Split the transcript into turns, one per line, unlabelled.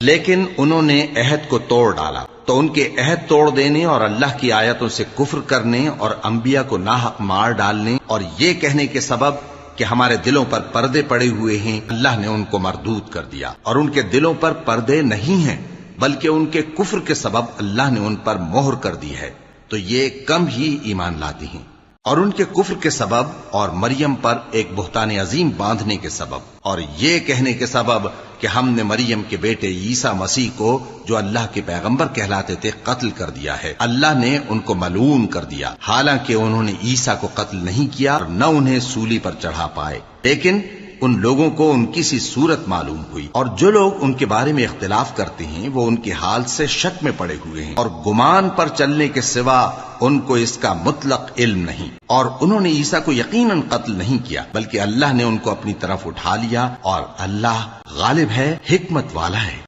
लेकिन उन्होंने अहद को तोड़ डाला, तो उनके अहद तोड़ देने और अल्लाह की आयतों से कुफ्र करने और अंबिया को नाहक मार डालने और ये कहने के सबब कि हमारे दिलों पर पर्दे पड़े हुए हैं, अल्लाह ने उनको मरदूद कर दिया। और उनके दिलों पर पर्दे नहीं हैं, बल्कि उनके कुफ्र के सबब अल्लाह ने उन पर मोहर कर दी है, तो ये कम ही ईमान लाती हैं। और उनके कुफ्र के सबब और मरियम पर एक बुहतान अजीम बांधने के सबब और ये कहने के सबब कि हमने मरियम के बेटे ईसा मसीह को, जो अल्लाह के पैगंबर कहलाते थे, कत्ल कर दिया है। अल्लाह ने उनको मलून कर दिया, हालांकि उन्होंने ईसा को कत्ल नहीं किया और न उन्हें सूली पर चढ़ा पाए, लेकिन उन लोगों को उनकी सी सूरत मालूम हुई। और जो लोग उनके बारे में इख्तिलाफ करते हैं वो उनके हाल से शक में पड़े हुए हैं और गुमान पर चलने के सिवा उनको इसका मुतलक इल्म नहीं। और उन्होंने ईसा को यकीनन कत्ल नहीं किया, बल्कि अल्लाह ने उनको अपनी तरफ उठा लिया और अल्लाह गालिब है, हिकमत वाला है।